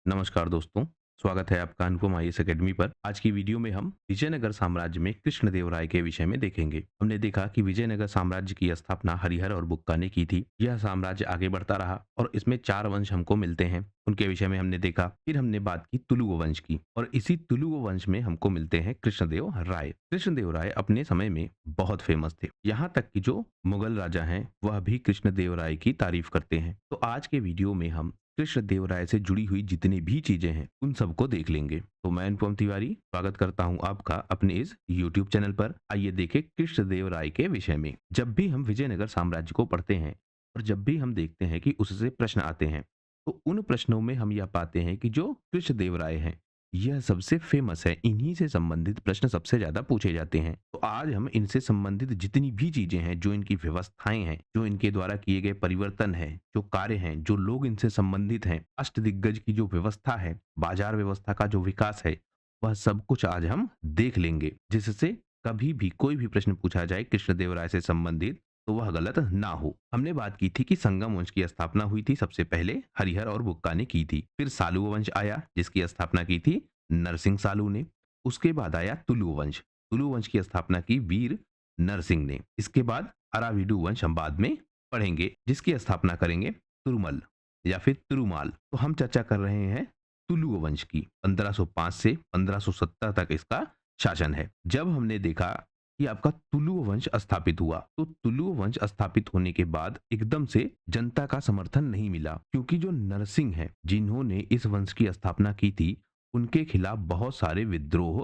नमस्कार दोस्तों, स्वागत है आपका अनुपम आईएएस अकेडमी पर। आज की वीडियो में हम विजयनगर साम्राज्य में कृष्णदेवराय के विषय में देखेंगे। हमने देखा कि विजयनगर साम्राज्य की स्थापना हरिहर और बुक्का ने की थी। यह साम्राज्य आगे बढ़ता रहा और इसमें 4 वंश हमको मिलते हैं, उनके विषय में हमने देखा। फिर हमने बात की तुलुव वंश की और इसी तुलुव वंश में हमको मिलते हैं कृष्णदेव राय। कृष्णदेव राय अपने समय में बहुत फेमस थे, यहाँ तक कि जो मुगल राजा हैं वह भी कृष्णदेव राय की तारीफ करते हैं। तो आज के वीडियो में हम कृष्णदेव राय से जुड़ी हुई जितनी भी चीजें हैं उन सबको देख लेंगे। तो मैं अनुपम तिवारी स्वागत करता हूं आपका अपने इस YouTube चैनल पर। आइए देखें कृष्णदेव राय के विषय में। जब भी हम विजयनगर साम्राज्य को पढ़ते हैं और जब भी हम देखते हैं कि उससे प्रश्न आते हैं, तो उन प्रश्नों में हम यह पाते हैं कि जो कृष्णदेव राय हैं यह सबसे फेमस है। इन्हीं से संबंधित प्रश्न सबसे ज्यादा पूछे जाते हैं। तो आज हम इनसे संबंधित जितनी भी चीजें हैं, जो इनकी व्यवस्थाएं हैं, जो इनके द्वारा किए गए परिवर्तन हैं, जो कार्य हैं, जो लोग इनसे संबंधित हैं, अष्टदिग्गज की जो व्यवस्था है, बाजार व्यवस्था का जो विकास है, वह सब कुछ आज हम देख लेंगे, जिससे कभी भी कोई भी प्रश्न पूछा जाए कृष्णदेव राय से संबंधित तो वह गलत ना हो। हमने बात की थी कि संगम वंश की स्थापना हुई थी, सबसे पहले हरिहर और बुक्का ने की थी। फिर सालू वंश आया जिसकी स्थापना की थी नरसिंह सालू ने। उसके बाद आया तुलु वंश। तुलु वंश की स्थापना की वीर नरसिंह ने। इसके बाद अराविडु वंश हम बाद में पढ़ेंगे, जिसकी स्थापना करेंगे तुरुमल या फिर तुरुमाल। तो हम चर्चा कर रहे हैं तुलु वंश की। 1505 से 1570 तक इसका शासन है। जब हमने देखा कि आपका तुलु वंश स्थापित हुआ, तो तुलु वंश स्थापित होने के बाद एकदम से जनता का समर्थन नहीं मिला, क्योंकि जो नरसिंह हैं जिन्होंने इस वंश की स्थापना की थी, उनके खिलाफ बहुत सारे विद्रोह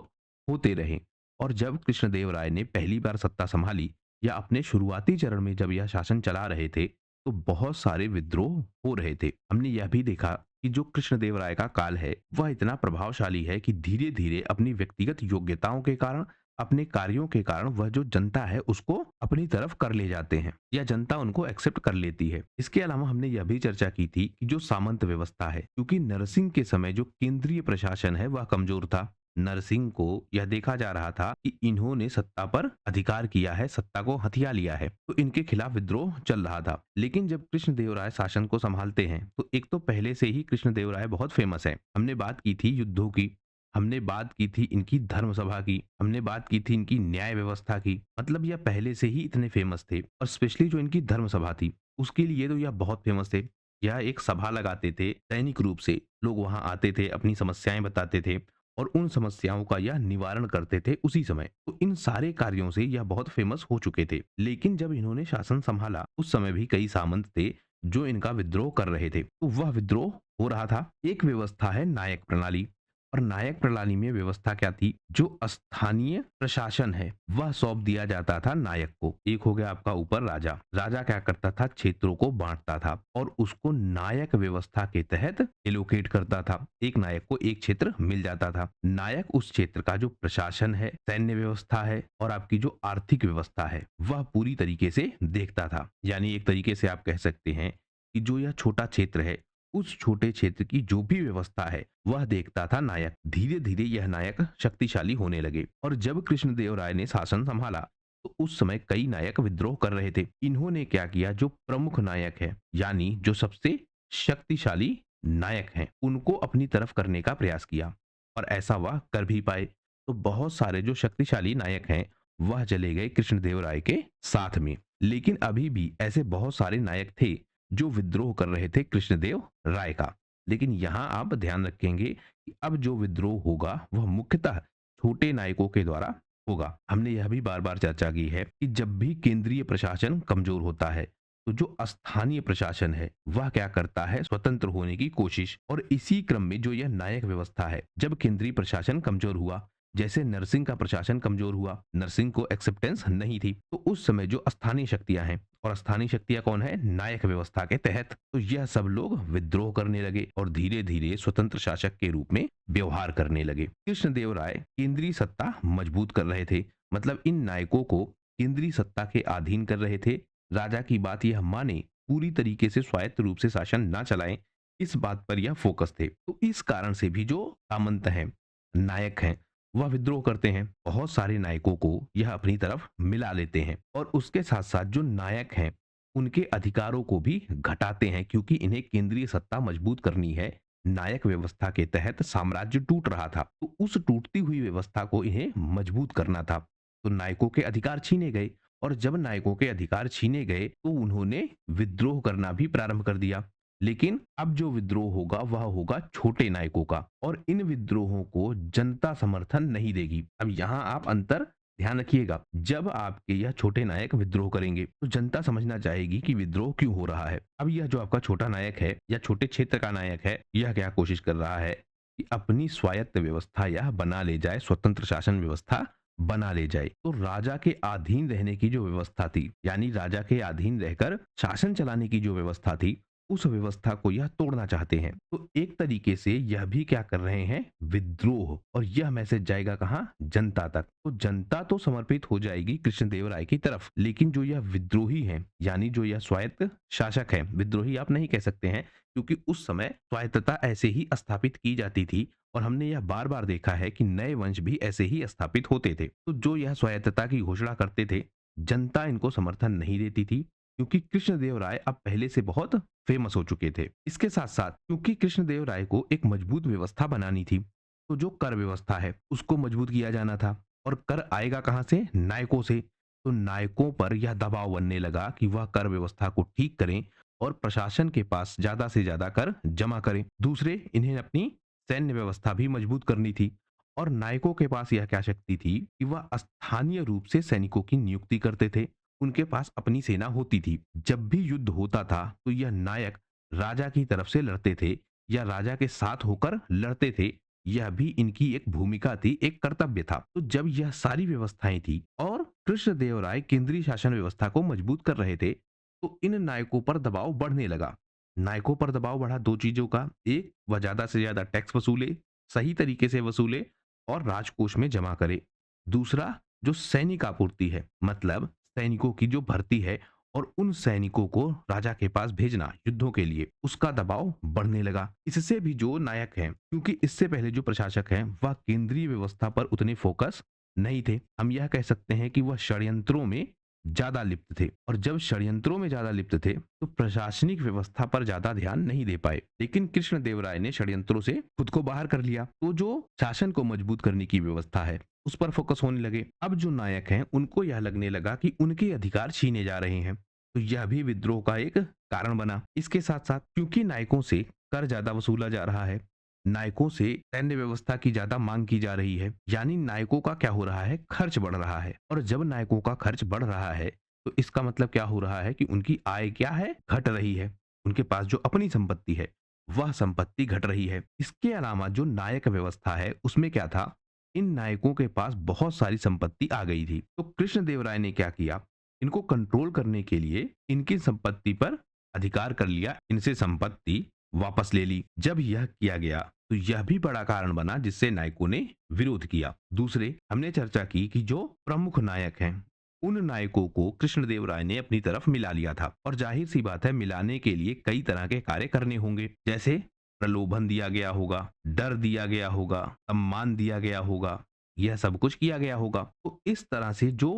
होते रहे। और जब कृष्णदेव राय ने पहली बार सत्ता संभाली या अपने शुरुआती चरण में जब यह शासन चला रहे थे, तो बहुत सारे विद्रोह हो रहे थे। हमने यह भी देखा कि जो कृष्णदेव राय का काल है वह इतना प्रभावशाली है कि धीरे धीरे अपनी व्यक्तिगत योग्यताओं के कारण, अपने कार्यों के कारण वह जो जनता है उसको अपनी तरफ कर ले जाते हैं या जनता उनको एक्सेप्ट कर लेती है। इसके अलावा हमने यह भी चर्चा की थी कि जो सामंत व्यवस्था है, क्योंकि नरसिंह के समय जो केंद्रीय प्रशासन है वह कमजोर था। नरसिंह को यह देखा जा रहा था कि इन्होंने सत्ता पर अधिकार किया है, सत्ता को हथिया लिया है, तो इनके खिलाफ विद्रोह चल रहा था। लेकिन जब कृष्णदेव राय शासन को संभालते हैं, तो एक तो पहले से ही कृष्णदेव राय बहुत फेमस है। हमने बात की थी युद्धों की, हमने बात की थी इनकी धर्म सभा की, हमने बात की थी इनकी न्याय व्यवस्था की। मतलब यह पहले से ही इतने फेमस थे। और स्पेशली जो इनकी धर्म सभा थी, उसके लिए तो यह बहुत फेमस थे। यह एक सभा लगाते थे, दैनिक रूप से लोग वहां आते थे, अपनी समस्याएं बताते थे और उन समस्याओं का यह निवारण करते थे उसी समय। तो इन सारे कार्यों से यह बहुत फेमस हो चुके थे। लेकिन जब इन्होंने शासन संभाला, उस समय भी कई सामंत थे जो इनका विद्रोह कर रहे थे। तो वह विद्रोह हो रहा था। एक व्यवस्था है नायक प्रणाली, और नायक प्रणाली में व्यवस्था क्या थी? जो स्थानीय प्रशासन है वह सौंप दिया जाता था नायक को। एक हो गया आपका ऊपर राजा। राजा क्या करता था? क्षेत्रों को बांटता था और उसको नायक व्यवस्था के तहत एलोकेट करता था। एक नायक को एक क्षेत्र मिल जाता था। नायक उस क्षेत्र का जो प्रशासन है, सैन्य व्यवस्था है और आपकी जो आर्थिक व्यवस्था है, वह पूरी तरीके से देखता था। यानी एक तरीके से आप कह सकते हैं कि जो यह छोटा क्षेत्र है, उस छोटे क्षेत्र की जो भी व्यवस्था है वह देखता था नायक। धीरे धीरे यह नायक शक्तिशाली होने लगे और जब कृष्णदेव राय ने शासन संभाला, तो उस समय कई नायक विद्रोह कर रहे थे। इन्होंने क्या किया? जो प्रमुख नायक है, यानी जो सबसे शक्तिशाली नायक हैं, उनको अपनी तरफ करने का प्रयास किया और ऐसा वह कर भी पाए। तो बहुत सारे जो शक्तिशाली नायक हैं वह चले गए कृष्णदेव राय के साथ में। लेकिन अभी भी ऐसे बहुत सारे नायक थे जो विद्रोह कर रहे थे कृष्णदेव राय का। लेकिन यहाँ आप ध्यान रखेंगे कि अब जो विद्रोह होगा वह मुख्यतः छोटे नायकों के द्वारा होगा। हमने यह भी बार बार चर्चा की है कि जब भी केंद्रीय प्रशासन कमजोर होता है, तो जो स्थानीय प्रशासन है वह क्या करता है? स्वतंत्र होने की कोशिश। और इसी क्रम में जो यह नायक व्यवस्था है, जब केंद्रीय प्रशासन कमजोर हुआ, जैसे नरसिंह का प्रशासन कमजोर हुआ, नरसिंह को एक्सेप्टेंस नहीं थी, तो उस समय जो स्थानीय शक्तियां हैं, और स्थानीय शक्तियां कौन है? नायक व्यवस्था के तहत, तो यह सब लोग विद्रोह करने लगे और धीरे धीरे स्वतंत्र शासक के रूप में व्यवहार करने लगे। कृष्णदेव राय केंद्रीय सत्ता मजबूत कर रहे थे, मतलब इन नायकों को केंद्रीय सत्ता के अधीन कर रहे थे। राजा की बात यह माने, पूरी तरीके से स्वायत्त रूप से शासन ना चलाएं, इस बात पर यह फोकस थे। तो इस कारण से भी जो सामंत हैं, नायक हैं, वह विद्रोह करते हैं। बहुत सारे नायकों को यह अपनी तरफ मिला लेते हैं और उसके साथ साथ जो नायक हैं उनके अधिकारों को भी घटाते हैं, क्योंकि इन्हें केंद्रीय सत्ता मजबूत करनी है। नायक व्यवस्था के तहत साम्राज्य टूट रहा था, तो उस टूटती हुई व्यवस्था को इन्हें मजबूत करना था। तो नायकों के अधिकार छीने गए, और जब नायकों के अधिकार छीने गए तो उन्होंने विद्रोह करना भी प्रारंभ कर दिया। लेकिन अब जो विद्रोह होगा वह होगा छोटे नायकों का, और इन विद्रोहों को जनता समर्थन नहीं देगी। अब यहाँ आप अंतर ध्यान रखिएगा, जब आपके यह छोटे नायक विद्रोह करेंगे तो जनता समझना चाहेगी कि विद्रोह क्यों हो रहा है। अब यह जो आपका छोटा नायक है या छोटे क्षेत्र का नायक है, यह क्या कोशिश कर रहा है कि अपनी स्वायत्त व्यवस्था यह बना ले जाए, स्वतंत्र शासन व्यवस्था बना ले जाए। तो राजा के अधीन रहने की जो व्यवस्था थी, यानी राजा के अधीन रहकर शासन चलाने की जो व्यवस्था थी, उस व्यवस्था को यह तोड़ना चाहते हैं। तो एक तरीके से यह भी क्या कर रहे हैं, विद्रोह। और यह मैसेज जाएगा कहां, जनता तक। तो जनता तो समर्पित हो जाएगी कृष्णदेव राय की तरफ, लेकिन जो यह विद्रोही हैं, यानी जो यह स्वायत्त शासक है, विद्रोही आप नहीं कह सकते हैं, क्योंकि उस समय स्वायत्तता ऐसे ही स्थापित की जाती थी, और हमने यह बार बार देखा है कि नए वंश भी ऐसे ही स्थापित होते थे। तो जो यह स्वायत्तता की घोषणा करते थे, जनता इनको समर्थन नहीं देती थी, क्योंकि कृष्णदेव राय अब पहले से बहुत फेमस हो चुके थे। इसके साथ साथ क्योंकि कृष्णदेव राय को एक मजबूत व्यवस्था बनानी थी, तो जो कर व्यवस्था है उसको मजबूत किया जाना था। और कर आएगा कहां से, नायकों से। तो नायकों पर यह दबाव बनने लगा कि वह कर व्यवस्था को ठीक करें और प्रशासन के पास ज्यादा से ज्यादा कर जमा करें। दूसरे, इन्हें अपनी सैन्य व्यवस्था भी मजबूत करनी थी, और नायकों के पास यह क्या शक्ति थी कि वह स्थानीय रूप से सैनिकों की नियुक्ति करते थे। उनके पास अपनी सेना होती थी। जब भी युद्ध होता था तो यह नायक राजा की तरफ से लड़ते थे या राजा के साथ होकर लड़ते थे। यह भी इनकी एक भूमिका थी, एक कर्तव्य था। तो जब यह सारी व्यवस्थाएं थी और कृष्णदेव राय केंद्रीय शासन व्यवस्था को मजबूत कर रहे थे, तो इन नायकों पर दबाव बढ़ने लगा। नायकों पर दबाव बढ़ा दो चीजों का, एक, वह ज्यादा से ज्यादा टैक्स वसूले, सही तरीके से वसूले और राजकोष में जमा करे। दूसरा, जो सैनिक आपूर्ति है, मतलब सैनिकों की जो भर्ती है और उन सैनिकों को राजा के पास भेजना युद्धों के लिए, उसका दबाव बढ़ने लगा। इससे भी जो नायक हैं, क्योंकि इससे पहले जो प्रशासक हैं वह केंद्रीय व्यवस्था पर उतने फोकस नहीं थे, हम यह कह सकते हैं कि वह षड्यंत्रों में ज्यादा लिप्त थे। और जब षड्यंत्रों में ज्यादा लिप्त थे तो प्रशासनिक व्यवस्था पर ज्यादा ध्यान नहीं दे पाए। लेकिन कृष्णदेव राय ने षड्यंत्रों से खुद को बाहर कर लिया, तो जो शासन को मजबूत करने की व्यवस्था है उस पर फोकस होने लगे। अब जो नायक हैं उनको यह लगने लगा कि उनके अधिकार छीने जा रहे हैं, तो यह भी विद्रोह का एक कारण बना। इसके साथ साथ क्योंकि नायकों से कर ज्यादा वसूला जा रहा है, नायकों से सैन्य व्यवस्था की ज्यादा मांग की जा रही है, यानी नायकों का क्या हो रहा है, खर्च बढ़ रहा है। और जब नायकों का खर्च बढ़ रहा है तो इसका मतलब क्या हो रहा है कि उनकी आय क्या है, घट रही है। उनके पास जो अपनी संपत्ति है वह संपत्ति घट रही है। इसके अलावा जो नायक व्यवस्था है उसमें क्या था, इन नायकों के पास बहुत सारी संपत्ति आ गई थी। तो कृष्णदेव राय ने क्या किया, इनको कंट्रोल करने के लिए इनकी संपत्ति पर अधिकार कर लिया, इनसे संपत्ति वापस ले ली। जब यह किया गया तो यह भी बड़ा कारण बना जिससे नायकों ने विरोध किया। दूसरे, हमने चर्चा की कि जो प्रमुख नायक हैं उन नायकों को कृष्णदेव राय ने अपनी तरफ मिला लिया था, और जाहिर सी बात है मिलाने के लिए कई तरह के कार्य करने होंगे, जैसे प्रलोभन दिया गया होगा, डर दिया गया होगा, सम्मान दिया गया होगा, यह सब कुछ किया गया होगा। तो इस तरह से जो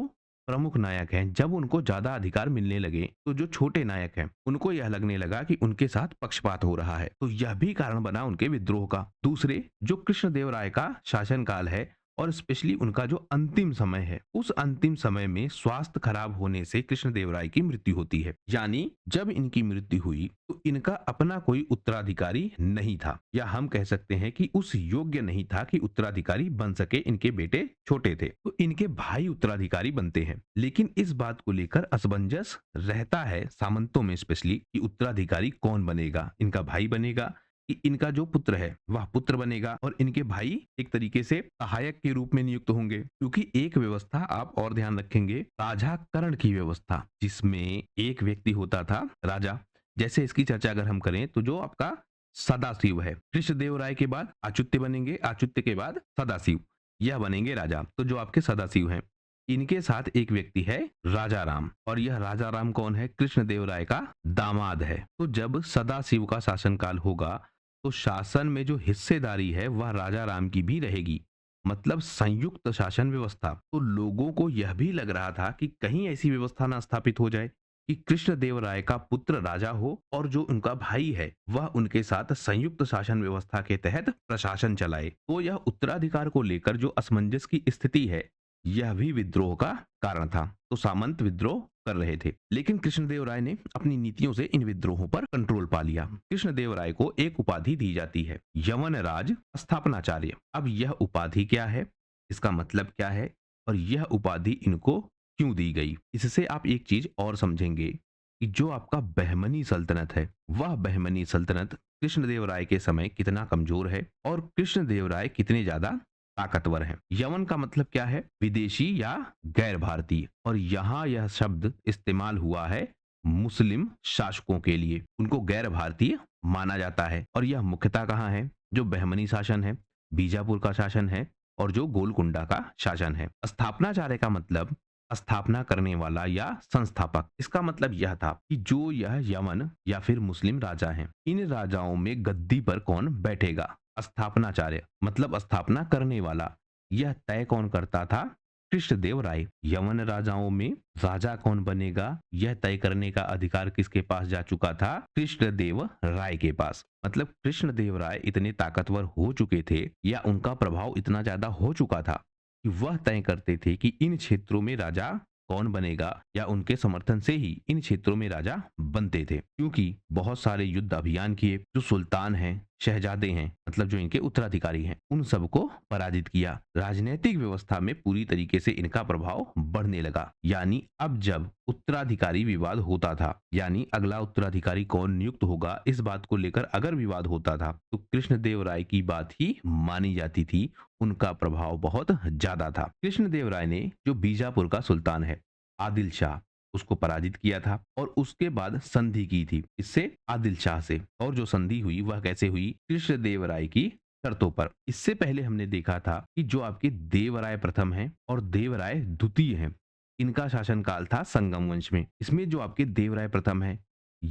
प्रमुख नायक हैं जब उनको ज्यादा अधिकार मिलने लगे तो जो छोटे नायक हैं उनको यह लगने लगा कि उनके साथ पक्षपात हो रहा है, तो यह भी कारण बना उनके विद्रोह का। दूसरे, जो कृष्णदेव राय का शासनकाल है और स्पेशली उनका जो अंतिम समय है, उस अंतिम समय में स्वास्थ्य खराब होने से कृष्णदेव राय की मृत्यु होती है। यानी जब इनकी मृत्यु हुई तो इनका अपना कोई उत्तराधिकारी नहीं था, या हम कह सकते हैं कि उस योग्य नहीं था कि उत्तराधिकारी बन सके। इनके बेटे छोटे थे तो इनके भाई उत्तराधिकारी बनते हैं। लेकिन इस बात को लेकर असमंजस रहता है सामंतों में स्पेशली कि उत्तराधिकारी कौन बनेगा, इनका भाई बनेगा कि इनका जो पुत्र है वह पुत्र बनेगा, और इनके भाई एक तरीके से सहायक के रूप में नियुक्त होंगे। क्योंकि एक व्यवस्था आप और ध्यान रखेंगे, साझाकरण की व्यवस्था, जिसमें एक व्यक्ति होता था राजा। जैसे इसकी चर्चा अगर हम करें तो जो आपका सदाशिव है, कृष्णदेव राय के बाद अच्युत्य बनेंगे, अच्युत्य के बाद सदाशिव, यह बनेंगे राजा। तो जो आपके सदाशिव हैं इनके साथ एक व्यक्ति है राजा राम, और यह राजा राम कौन है, कृष्णदेव राय का दामाद है। तो जब सदाशिव का शासनकाल होगा तो शासन में जो हिस्सेदारी है वह राजा राम की भी रहेगी, मतलब संयुक्त शासन व्यवस्था। तो लोगों को यह भी लग रहा था कि कहीं ऐसी व्यवस्था ना स्थापित हो जाए कि कृष्णदेवराय का पुत्र राजा हो और जो उनका भाई है वह उनके साथ संयुक्त शासन व्यवस्था के तहत प्रशासन चलाए। तो यह उत्तराधिकार को लेकर जो असमंजस की स्थिति है, यह भी विद्रोह का कारण था। तो सामंत विद्रोह कर रहे थे, लेकिन कृष्णदेवराय ने अपनी नीतियों से इन विद्रोहों पर कंट्रोल पा लिया। कृष्णदेवराय को एक उपाधि दी जाती है, यवन राज स्थापनाचार्य। अब यह उपाधि क्या है, इसका मतलब क्या है और यह उपाधि इनको क्यों दी गई, इससे आप एक चीज और समझेंगे कि जो आपका बहमनी सल्तनत है, वह बहमनी सल्तनत कृष्णदेवराय के समय कितना कमजोर है और कृष्णदेवराय कितने ज्यादा ताकतवर हैं। यवन का मतलब क्या है, विदेशी या गैर भारतीय, और यहाँ यह शब्द इस्तेमाल हुआ है मुस्लिम शासकों के लिए, उनको गैर भारतीय माना जाता है। और यह मुख्यतः कहाँ है, जो बहमनी शासन है, बीजापुर का शासन है और जो गोलकुंडा का शासन है। स्थापनाचार्य का मतलब स्थापना करने वाला या संस्थापक। इसका मतलब यह था कि जो यह यमन या फिर मुस्लिम राजा हैं, इन राजाओं में गद्दी पर कौन बैठेगा, स्थापनाचार्य मतलब स्थापना करने वाला, यह तय कौन करता था, कृष्णदेव राय। यवन राजाओं में राजा कौन बनेगा, यह तय करने का अधिकार किसके पास जा चुका था, कृष्णदेव राय के पास। मतलब कृष्णदेव राय इतने ताकतवर हो चुके थे या उनका प्रभाव इतना ज्यादा हो चुका था कि वह तय करते थे कि इन क्षेत्रों में राजा कौन बनेगा, या उनके समर्थन से ही इन क्षेत्रों में राजा बनते थे। क्योंकि बहुत सारे युद्ध अभियान किए, जो सुल्तान हैं, शहजादे हैं, मतलब जो इनके उत्तराधिकारी हैं, उन सबको पराजित किया। राजनीतिक व्यवस्था में पूरी तरीके से इनका प्रभाव बढ़ने लगा। यानी अब जब उत्तराधिकारी विवाद होता था, यानी अगला उत्तराधिकारी कौन नियुक्त होगा, इस बात को लेकर अगर विवाद होता था तो कृष्णदेव राय की बात ही मानी जाती थी। उनका प्रभाव बहुत ज्यादा था। कृष्णदेव राय ने जो बीजापुर का सुल्तान है आदिल शाह, उसको पराजित किया था और उसके बाद संधि की थी इससे, आदिल शाह से। और जो संधि हुई वह कैसे हुई, कृष्णदेव राय की शर्तों पर। इससे पहले हमने देखा था कि जो आपके देवराय प्रथम हैं और देवराय द्वितीय हैं, इनका शासनकाल था संगम वंश में। इसमें जो आपके देवराय प्रथम है,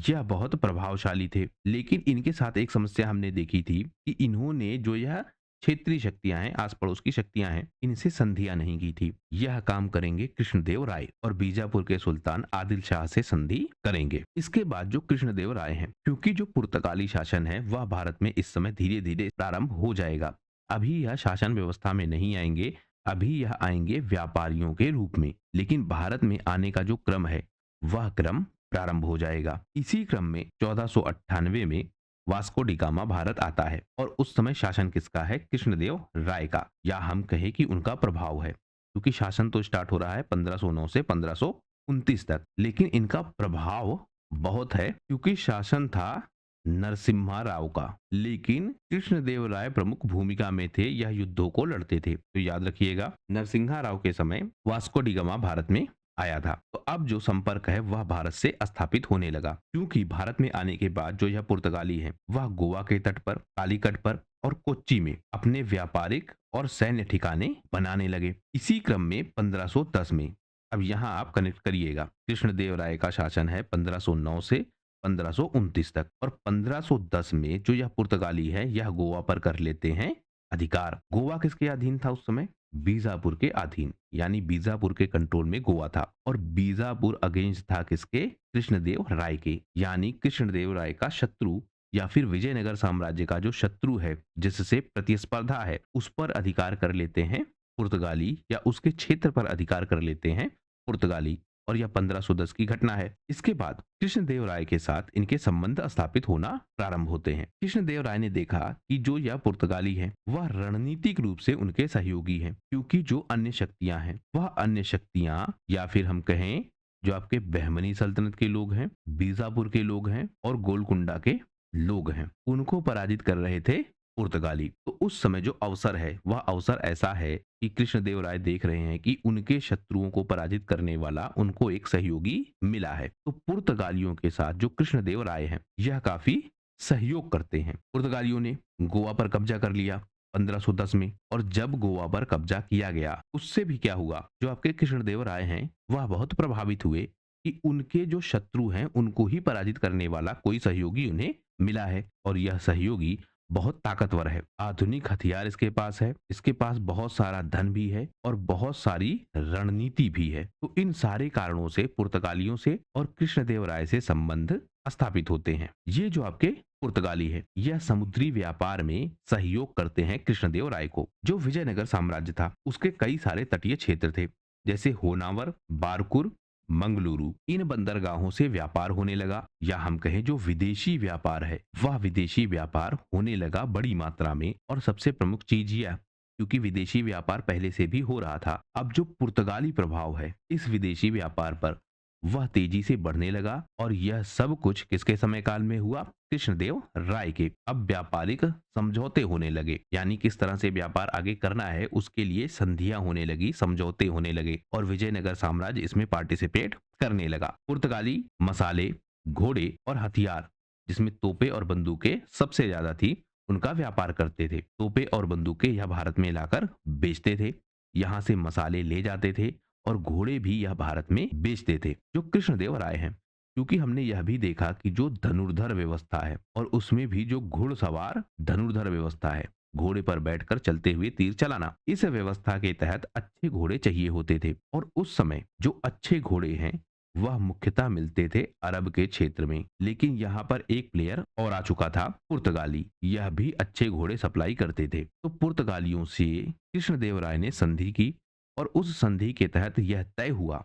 यह बहुत प्रभावशाली थे, लेकिन इनके साथ एक समस्या हमने देखी थी कि इन्होंने जो यह क्षेत्रीय शक्तियां हैं, आस पड़ोस की शक्तियां हैं, इनसे संधियां नहीं की थी। यह काम करेंगे कृष्णदेव राय और बीजापुर के सुल्तान आदिल शाह से संधि करेंगे। इसके बाद जो कृष्णदेव राय हैं, क्योंकि जो पुर्तगाली शासन है वह भारत में इस समय धीरे धीरे प्रारंभ हो जाएगा। अभी यह शासन व्यवस्था में नहीं आएंगे, अभी यह आएंगे व्यापारियों के रूप में। लेकिन भारत में आने का जो क्रम है वह क्रम प्रारंभ हो जाएगा। इसी क्रम में 1498 में वास्को डी गामा भारत आता है और उस समय शासन किसका है, कृष्णदेव राय का, या हम कहें कि उनका प्रभाव है। क्योंकि शासन तो स्टार्ट हो रहा है 1509 से 1529 तक, लेकिन इनका प्रभाव बहुत है क्योंकि शासन था नरसिम्हा राव का, लेकिन कृष्णदेव राय प्रमुख भूमिका में थे, यह युद्धों को लड़ते थे। तो याद रखिएगा, नरसिम्हा राव के समय वास्को डी गामा भारत में आया था। तो अब जो संपर्क है वह भारत से स्थापित होने लगा, क्योंकि भारत में आने के बाद जो यह पुर्तगाली है वह गोवा के तट पर, कालीकट पर और कोच्चि में अपने व्यापारिक और सैन्य ठिकाने बनाने लगे। इसी क्रम में 1510 में, अब यहाँ आप कनेक्ट करिएगा, कृष्णदेव राय का शासन है 1509 से 1529 तक, और 1510 में जो यह पुर्तगाली है यह गोवा पर कर लेते हैं अधिकार। गोवा किसके अधीन था उस समय, बीजापुर के अधीन, यानी बीजापुर के कंट्रोल में गोवा था। और बीजापुर अगेंस्ट था किसके, कृष्णदेव राय के, यानी कृष्णदेव राय का शत्रु या फिर विजयनगर साम्राज्य का जो शत्रु है, जिससे प्रतिस्पर्धा है, उस पर अधिकार कर लेते हैं पुर्तगाली, या उसके क्षेत्र पर अधिकार कर लेते हैं पुर्तगाली। और यह 1510 की घटना है। इसके बाद कृष्णदेव राय के साथ इनके संबंध स्थापित होना प्रारंभ होते हैं। कृष्णदेव राय ने देखा कि जो यह पुर्तगाली है वह रणनीतिक रूप से उनके सहयोगी हैं, क्योंकि जो अन्य शक्तियां हैं वह अन्य शक्तियां, या फिर हम कहें जो आपके बहमनी सल्तनत के लोग हैं, बीजापुर के लोग हैं और गोलकुंडा के लोग हैं, उनको पराजित कर रहे थे पुर्तगाली। तो उस समय जो अवसर है वह अवसर ऐसा है कि कृष्णदेव राय देख रहे हैं कि उनके शत्रुओं को पराजित करने वाला उनको एक सहयोगी मिला है। तो पुर्तगालियों के साथ जो कृष्णदेव राय हैं यह काफी सहयोग करते हैं। पुर्तगालियों ने गोवा पर कब्जा कर लिया 1510 में, और जब गोवा पर कब्जा किया गया उससे भी क्या हुआ, जो आपके कृष्णदेव राय हैं वह बहुत प्रभावित हुए कि उनके जो शत्रु हैं उनको ही पराजित करने वाला कोई सहयोगी उन्हें मिला है, और यह सहयोगी बहुत ताकतवर है, आधुनिक हथियार इसके पास है, इसके पास बहुत सारा धन भी है और बहुत सारी रणनीति भी है। तो इन सारे कारणों से पुर्तगालियों से और कृष्णदेवराय से संबंध स्थापित होते हैं। ये जो आपके पुर्तगाली है, यह समुद्री व्यापार में सहयोग करते हैं कृष्णदेवराय को। जो विजयनगर साम्राज्य था, उसके कई सारे तटीय क्षेत्र थे, जैसे होनावर, बारकुर, मंगलुरु। इन बंदरगाहों से व्यापार होने लगा, या हम कहें जो विदेशी व्यापार है, वह विदेशी व्यापार होने लगा बड़ी मात्रा में। और सबसे प्रमुख चीज यह, क्योंकि विदेशी व्यापार पहले से भी हो रहा था, अब जो पुर्तगाली प्रभाव है इस विदेशी व्यापार पर, वह तेजी से बढ़ने लगा। और यह सब कुछ किसके समय काल में हुआ? कृष्णदेव राय के। अब व्यापारिक समझौते होने लगे, यानी किस तरह से व्यापार आगे करना है उसके लिए संधियां होने लगी, समझौते होने लगे, और विजयनगर साम्राज्य इसमें पार्टिसिपेट करने लगा। पुर्तगाली मसाले, घोड़े और हथियार, जिसमें तोपे और बंदूकें सबसे ज्यादा थी, उनका व्यापार करते थे। तोपे और बंदूकें यह भारत में लाकर बेचते थे, यहाँ से मसाले ले जाते थे, और घोड़े भी यह भारत में बेचते थे। जो कृष्णदेव राय हैं, क्योंकि हमने यह भी देखा कि जो धनुर्धर व्यवस्था है, और उसमें भी जो घुड़सवार धनुर्धर व्यवस्था है, घोड़े पर बैठकर चलते हुए तीर चलाना, इस व्यवस्था के तहत अच्छे घोड़े चाहिए होते थे। और उस समय जो अच्छे घोड़े हैं वह मुख्यतः मिलते थे अरब के क्षेत्र में। लेकिन यहाँ पर एक प्लेयर और आ चुका था, पुर्तगाली। यह भी अच्छे घोड़े सप्लाई करते थे। तो पुर्तगालियों से कृष्णदेव राय ने संधि की, और उस संधि के तहत यह तय हुआ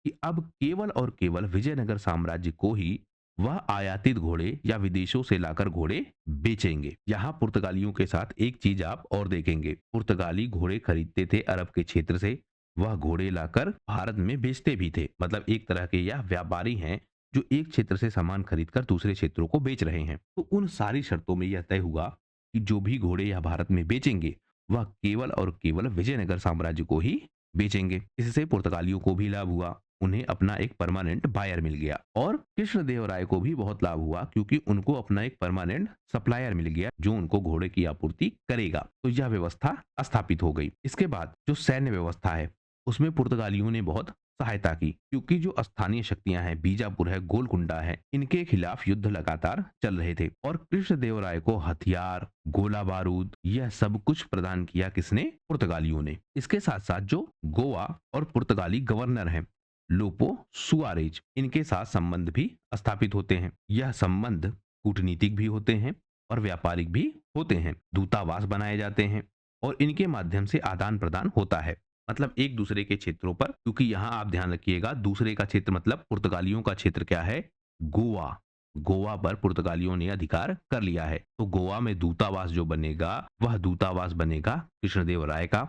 कि अब केवल और केवल विजयनगर साम्राज्य को ही वह आयातित घोड़े या विदेशों से लाकर घोड़े बेचेंगे। यहाँ पुर्तगालियों के साथ एक चीज आप और देखेंगे, पुर्तगाली घोड़े खरीदते थे अरब के क्षेत्र से, वह घोड़े लाकर भारत में बेचते भी थे। मतलब एक तरह के यह व्यापारी हैं जो एक क्षेत्र से सामान खरीदकर दूसरे क्षेत्रों को बेच रहे हैं। तो उन सारी शर्तों में यह तय हुआ कि जो भी घोड़े यह भारत में बेचेंगे वह केवल और केवल विजयनगर साम्राज्य को ही बेचेंगे। इससे पुर्तगालियों को भी लाभ हुआ, उन्हें अपना एक परमानेंट बायर मिल गया, और कृष्णदेव राय को भी बहुत लाभ हुआ, क्योंकि उनको अपना एक परमानेंट सप्लायर मिल गया जो उनको घोड़े की आपूर्ति करेगा। तो यह व्यवस्था स्थापित हो गई। इसके बाद जो सैन्य व्यवस्था है उसमें पुर्तगालियों ने बहुत सहायता की, क्योंकि जो स्थानीय शक्तियां हैं, बीजापुर है, गोलकुंडा है, इनके खिलाफ युद्ध लगातार चल रहे थे। और कृष्णदेव राय को हथियार, गोला बारूद, यह सब कुछ प्रदान किया किसने? पुर्तगालियों ने। इसके साथ साथ जो गोवा और पुर्तगाली गवर्नर हैं, लोपो सुआरेज, इनके साथ संबंध भी स्थापित होते हैं। यह संबंध कूटनीतिक भी होते हैं और व्यापारिक भी होते हैं। दूतावास बनाए जाते हैं और इनके माध्यम से आदान प्रदान होता है। मतलब एक दूसरे के क्षेत्रों पर, क्योंकि यहाँ आप ध्यान रखिएगा, दूसरे का क्षेत्र मतलब पुर्तगालियों का क्षेत्र क्या है? गोवा। गोवा पर पुर्तगालियों ने अधिकार कर लिया है। तो गोवा में दूतावास जो बनेगा वह दूतावास बनेगा कृष्णदेव राय का,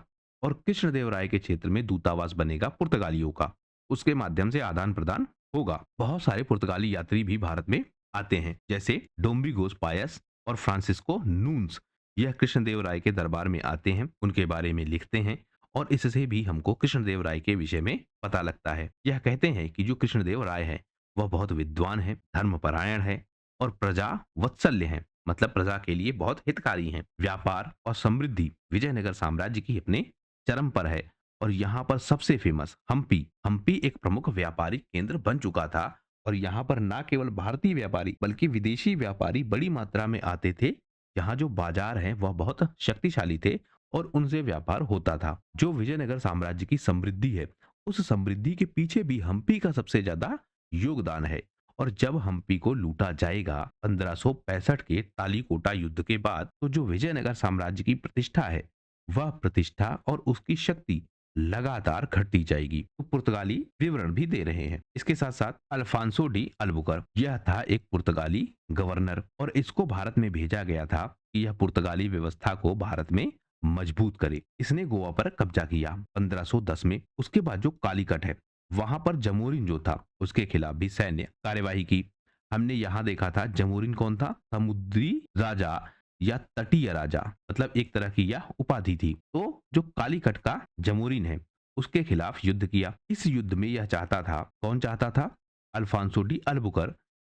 और कृष्णदेव राय के क्षेत्र में दूतावास बनेगा पुर्तगालियों का। उसके माध्यम से आदान प्रदान होगा। बहुत सारे पुर्तगाली यात्री भी भारत में आते हैं, जैसे डोम्बिगोस पायस और फ्रांसिस्को नून्स। यह कृष्णदेव राय के दरबार में आते हैं, उनके बारे में लिखते हैं, और इससे भी हमको कृष्णदेव राय के विषय में पता लगता है। यह कहते हैं कि जो कृष्णदेव राय है वह बहुत विद्वान है, धर्मपरायण है और प्रजा वत्सल्य है, मतलब प्रजा के लिए बहुत हितकारी हैं। व्यापार और समृद्धि विजयनगर साम्राज्य की अपने चरम पर है। और यहाँ पर सबसे फेमस हम्पी, हम्पी एक प्रमुख व्यापारिक केंद्र बन चुका था, और यहाँ पर न केवल भारतीय व्यापारी बल्कि विदेशी व्यापारी बड़ी मात्रा में आते थे। यहाँ जो बाजार हैं वह बहुत शक्तिशाली थे और उनसे व्यापार होता था। जो विजयनगर साम्राज्य की समृद्धि है, उस समृद्धि के पीछे भी हम्पी का सबसे ज्यादा योगदान है। और जब हम्पी को लूटा जाएगा 1565 के तालीकोटा युद्ध के बाद, तो जो विजयनगर साम्राज्य की प्रतिष्ठा है, वह प्रतिष्ठा और उसकी शक्ति लगातार घटती जाएगी। तो पुर्तगाली विवरण भी दे रहे हैं। इसके साथ साथ अल्फांसो डी अल्बुकर, यह था एक पुर्तगाली गवर्नर, और इसको भारत में भेजा गया था कि यह पुर्तगाली व्यवस्था को भारत में मजबूत करे। इसने गोवा पर कब्जा किया 1510 में। उसके बाद जो कालीकट है, वहां पर जमोरिन जो था उसके खिलाफ भी सैन्य कार्यवाही की। हमने यहाँ देखा था जमोरिन कौन था? समुद्री राजा या तटीय राजा, मतलब एक तरह की यह उपाधि थी। तो जो कालीकट का जमोरिन है उसके खिलाफ युद्ध किया। इस युद्ध में यह चाहता था, कौन चाहता था? अल्फांसो डी अल्बुकर,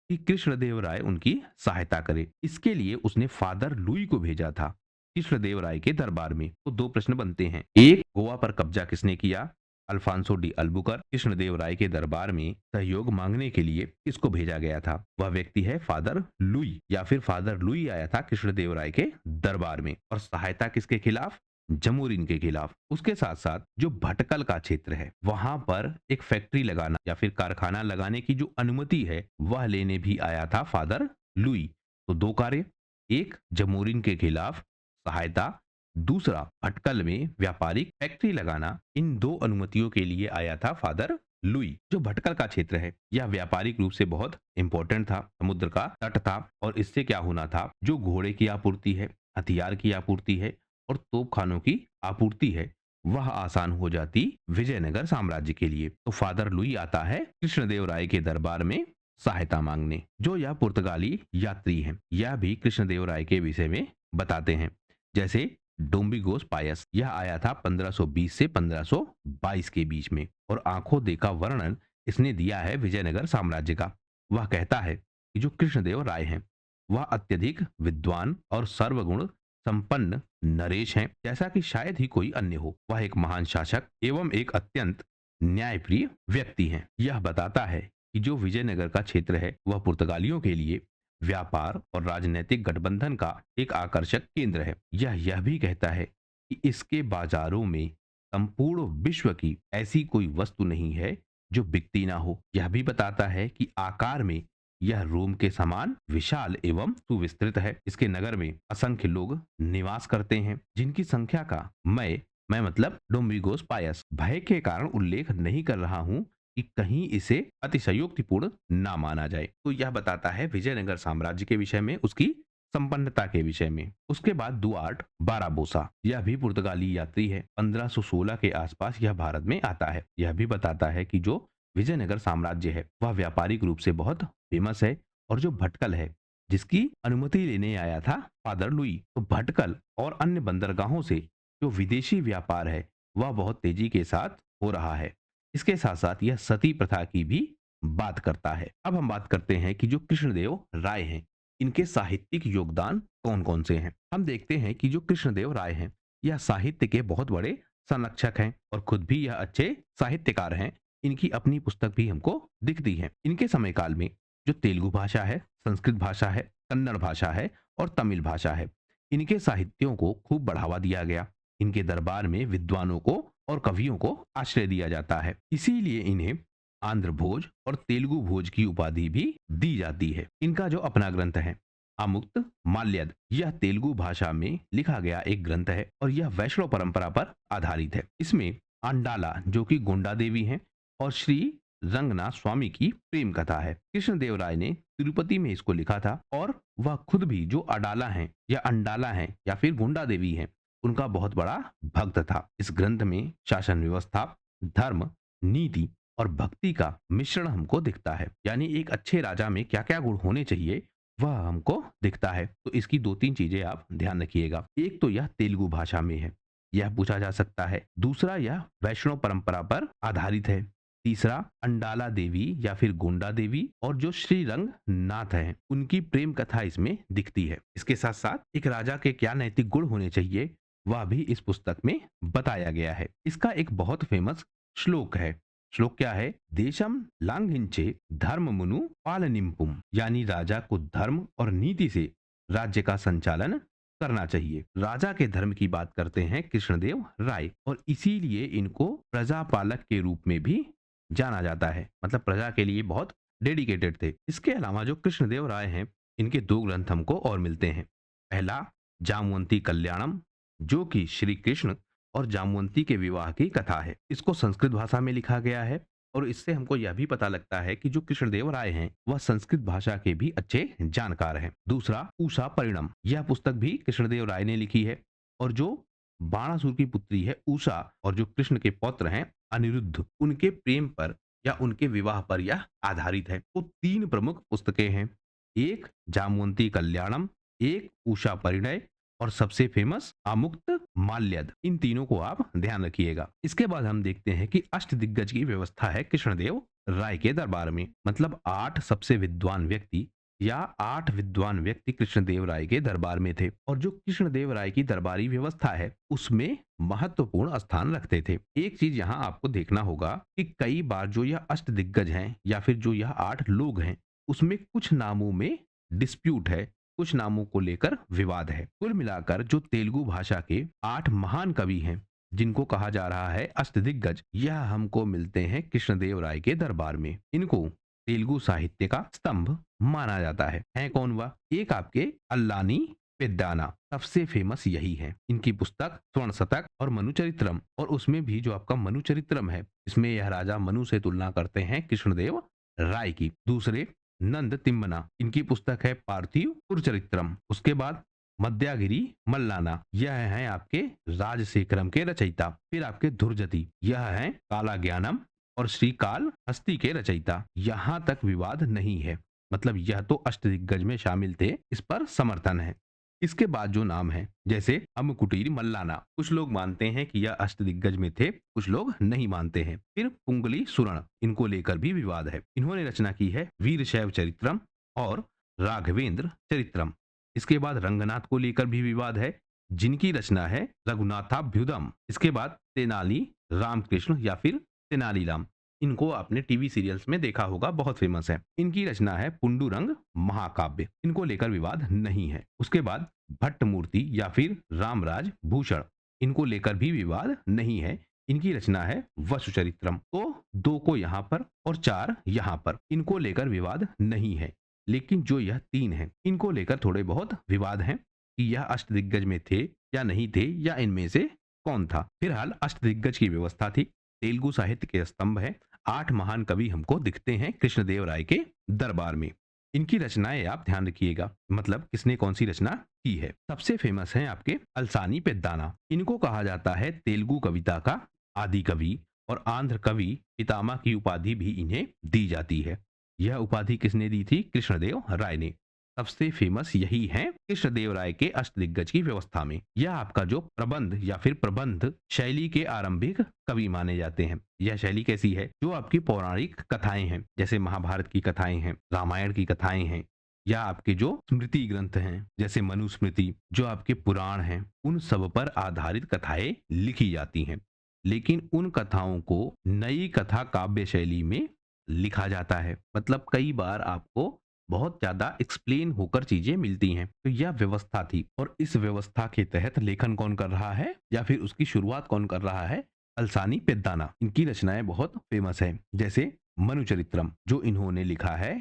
कि कृष्णदेव राय उनकी सहायता करे। इसके लिए उसने फादर लुई को भेजा था कृष्णदेव राय के दरबार में। तो दो प्रश्न बनते हैं, एक, गोवा पर कब्जा किसने किया? अल्फांसो डी अल्बुकर कृष्णदेव राय के दरबार में सहयोग मांगने के लिए किसको भेजा गया था? वह व्यक्ति है फादर लुई, या फिर फादर लुई आया था कृष्णदेव राय के दरबार में। और सहायता किसके खिलाफ? जमोरिन के खिलाफ। उसके साथ साथ जो भटकल का क्षेत्र है वहां पर एक फैक्ट्री लगाना या फिर कारखाना लगाने की जो अनुमति है वह लेने भी आया था फादर लुई। तो दो कार्य, एक जमोरिन के खिलाफ सहायता, दूसरा भटकल में व्यापारिक फैक्ट्री लगाना। इन दो अनुमतियों के लिए आया था फादर लुई। जो भटकल का क्षेत्र है यह व्यापारिक रूप से बहुत इंपॉर्टेंट था, समुद्र का तट था, और इससे क्या होना था, जो घोड़े की आपूर्ति है, हथियार की आपूर्ति है और तोपखानों की आपूर्ति है वह आसान हो जाती विजयनगर साम्राज्य के लिए। तो फादर लुई आता है कृष्णदेव राय के दरबार में सहायता मांगने। जो यह पुर्तगाली यात्री हैं यह भी कृष्णदेव राय के विषय में बताते हैं। जैसे डोम्बिगोस पायस, यह आया था 1520 से 1522 के बीच में, और आंखों देखा वर्णन इसने दिया है विजयनगर साम्राज्य का। वह कहता है कि जो कृष्णदेव राय हैं वह अत्यधिक विद्वान और सर्वगुण संपन्न नरेश हैं, जैसा कि शायद ही कोई अन्य हो। वह एक महान शासक एवं एक अत्यंत न्यायप्रिय व्यक्ति हैं। यह बताता है कि जो विजयनगर का क्षेत्र है वह पुर्तगालियों के लिए व्यापार और राजनीतिक गठबंधन का एक आकर्षक केंद्र है। यह भी कहता है कि इसके बाजारों में संपूर्ण विश्व की ऐसी कोई वस्तु नहीं है जो बिकती ना हो। यह भी बताता है कि आकार में यह रोम के समान विशाल एवं सुविस्तृत है। इसके नगर में असंख्य लोग निवास करते हैं जिनकी संख्या का मैं मतलब डोम्बिगोस पायस भय के कारण उल्लेख नहीं कर रहा हूं कि कहीं इसे अतिशयोक्तिपूर्ण ना माना जाए। तो यह बताता है विजयनगर साम्राज्य के विषय में, उसकी संपन्नता के विषय में। उसके बाद दुआर्ट बाराबोसा, यह भी पुर्तगाली यात्री है। 1516 के आसपास यह भारत में आता है। यह भी बताता है कि जो विजयनगर साम्राज्य है वह व्यापारिक रूप से बहुत फेमस है, और जो भटकल है जिसकी अनुमति लेने आया था फादर लुई, तो भटकल और अन्य बंदरगाहों से जो विदेशी व्यापार है वह बहुत तेजी के साथ हो रहा है। इसके साथ साथ यह सती प्रथा की भी बात करता है। अब हम बात करते हैं कि जो कृष्णदेव राय हैं इनके साहित्यिक योगदान कौन कौन से हैं। हम देखते हैं कि जो कृष्णदेव राय हैं यह साहित्य के बहुत बड़े संरक्षक हैं और खुद भी यह अच्छे साहित्यकार हैं। इनकी अपनी पुस्तक भी हमको दिखती है। इनके समय काल में जो तेलुगु भाषा है, संस्कृत भाषा है, कन्नड़ भाषा है और तमिल भाषा है, इनके साहित्यों को खूब बढ़ावा दिया गया। इनके दरबार में विद्वानों को और कवियों को आश्रय दिया जाता है, इसीलिए इन्हें आंध्र भोज और तेलुगु भोज की उपाधि भी दी जाती है। इनका जो अपना ग्रंथ है अमुक्त माल्यद, यह तेलुगु भाषा में लिखा गया एक ग्रंथ है और यह वैष्णव परंपरा पर आधारित है। इसमें अंडाला जो कि गोंडा देवी हैं और श्री रंगनाथ स्वामी की प्रेम कथा है। कृष्णदेव राय ने तिरुपति में इसको लिखा था और वह खुद भी जो अडाला हैं या अंडाला हैं या फिर गोंडा देवी हैं उनका बहुत बड़ा भक्त था। इस ग्रंथ में शासन व्यवस्था, धर्म, नीति और भक्ति का मिश्रण हमको दिखता है। यानी एक अच्छे राजा में क्या क्या गुण होने चाहिए वह हमको दिखता है। तो इसकी दो तीन चीजें आप ध्यान रखिएगा। एक तो यह तेलुगु भाषा में है, यह पूछा जा सकता है। दूसरा यह वैष्णव परंपरा पर आधारित है। तीसरा अंडाला देवी या फिर गोंडा देवी और जो श्री रंग नाथ हैं उनकी प्रेम कथा इसमें दिखती है। इसके साथ साथ एक राजा के क्या नैतिक गुण होने चाहिए वह भी इस पुस्तक में बताया गया है। इसका एक बहुत फेमस श्लोक है। श्लोक क्या है? देशम लांघिंचे धर्म मुनु पालनिम्पुम, यानी राजा को धर्म और नीति से राज्य का संचालन करना चाहिए। राजा के धर्म की बात करते हैं कृष्णदेव राय और इसीलिए इनको प्रजापालक के रूप में भी जाना जाता है। मतलब प्रजा के लिए बहुत डेडिकेटेड थे। इसके अलावा जो कृष्णदेव राय हैं इनके दो ग्रंथ हमको और मिलते हैं। पहला जामवंती कल्याणम, जो कि श्री कृष्ण और जामवंती के विवाह की कथा है। इसको संस्कृत भाषा में लिखा गया है और इससे हमको यह भी पता लगता है कि जो कृष्णदेव राय हैं वह संस्कृत भाषा के भी अच्छे जानकार हैं। दूसरा उषा परिणम, यह पुस्तक भी कृष्णदेव राय ने लिखी है और जो बाणासुर की पुत्री है उषा और जो कृष्ण के पौत्र हैं अनिरुद्ध, उनके प्रेम पर या उनके विवाह पर यह आधारित है। तो तीन प्रमुख पुस्तकें हैं, एक जामवंती कल्याणम, एक उषा परिणय और सबसे फेमस अमुक्त माल्यद। इन तीनों को आप ध्यान रखिएगा। इसके बाद हम देखते हैं कि अष्ट दिग्गज की व्यवस्था है कृष्णदेव राय के दरबार में। मतलब 8 सबसे विद्वान व्यक्ति या 8 विद्वान व्यक्ति कृष्णदेव राय के दरबार में थे और जो कृष्णदेव राय की दरबारी व्यवस्था है उसमें महत्वपूर्ण स्थान रखते थे। एक चीज यहाँ आपको देखना होगा कि कई बार जो यह अष्टदिग्गज हैं या फिर जो यह 8 लोग हैं उसमें कुछ नामों में डिस्प्यूट है, कुछ नामों को लेकर विवाद है। कुल मिलाकर जो तेलुगु भाषा के 8 महान कवि हैं जिनको कहा जा रहा है अष्टदिग्गज, यह हमको मिलते हैं कृष्णदेव राय के दरबार में। इनको तेलुगु साहित्य का स्तंभ माना जाता है कौन वह? एक आपके अल्लानी पेद्दाना, सबसे फेमस यही है। इनकी पुस्तक स्वर्ण शतक और मनुचरित्रम, और उसमें भी जो आपका मनुचरित्रम है इसमें यह राजा मनु से तुलना करते हैं कृष्णदेव राय की। दूसरे नंद तिम्मना, इनकी पुस्तक है पार्थिव पुरचरित्रम। उसके बाद मध्यागिरी मल्लाना, यह है आपके राजशेखरम के रचयिता। फिर आपके धुरजति, यह है काला ज्ञानम और श्रीकाल हस्ती के रचयिता। यहां तक विवाद नहीं है, मतलब यह तो अष्टदिग्गज में शामिल थे, इस पर समर्थन है। इसके बाद जो नाम है जैसे अम्मकुटीर मल्लाना, कुछ लोग मानते हैं कि यह अष्टदिग्गज में थे, कुछ लोग नहीं मानते हैं। फिर पुंगली सुरण, इनको लेकर भी विवाद है। इन्होंने रचना की है वीरशैव चरित्रम और राघवेंद्र चरित्रम। इसके बाद रंगनाथ को लेकर भी विवाद है, जिनकी रचना है रघुनाथाभ्युदम। इसके बाद तेनाली रामकृष्ण या फिर तेनालीराम, इनको आपने टीवी सीरियल्स में देखा होगा, बहुत फेमस है। इनकी रचना है पुंडुरंग महाकाव्य, इनको लेकर विवाद नहीं है। उसके बाद भट्ट मूर्ति या फिर रामराज भूषण, इनको लेकर भी विवाद नहीं है। इनकी रचना है वसुचरित्रम। तो 2 को यहाँ पर और 4 यहाँ पर, इनको लेकर विवाद नहीं है। लेकिन जो यह 3 है इनको लेकर थोड़े बहुत विवाद हैं कि यह अष्टदिग्गज में थे या नहीं थे, या इनमें से कौन था। फिलहाल अष्टदिग्गज की व्यवस्था थी, तेलुगु साहित्य के स्तंभ है, 8 महान कवि हमको दिखते हैं कृष्णदेव राय के दरबार में। इनकी रचनाएं आप ध्यान रखिएगा, मतलब किसने कौन सी रचना की है। सबसे फेमस है आपके अल्सानी पेद्दाना। इनको कहा जाता है तेलुगु कविता का आदि कवि, और आंध्र कवि पितामह की उपाधि भी इन्हें दी जाती है। यह उपाधि किसने दी थी? कृष्णदेव राय ने। सबसे फेमस यही है कृष्णदेव राय के अष्टदिग्गज की व्यवस्था में। यह आपका जो प्रबंध या फिर प्रबंध शैली के आरंभिक कवि माने जाते हैं। यह शैली कैसी है? जो आपकी पौराणिक कथाएं हैं, जैसे महाभारत की कथाएं हैं, रामायण की कथाएं हैं, या आपके जो स्मृति ग्रंथ हैं जैसे मनुस्मृति, जो आपके पुराण हैं, उन सब पर आधारित कथाएं लिखी जाती हैं। लेकिन उन कथाओं को नई कथा काव्य शैली में लिखा जाता है, मतलब कई बार आपको बहुत ज्यादा एक्सप्लेन होकर चीजें मिलती हैं। तो यह व्यवस्था थी, और इस व्यवस्था के तहत लेखन कौन कर रहा है या फिर उसकी शुरुआत कौन कर रहा है? अल्सानी पेद्दाना। इनकी रचनाएं बहुत फेमस है, जैसे मनुचरित्रम, जो इन्होंने लिखा है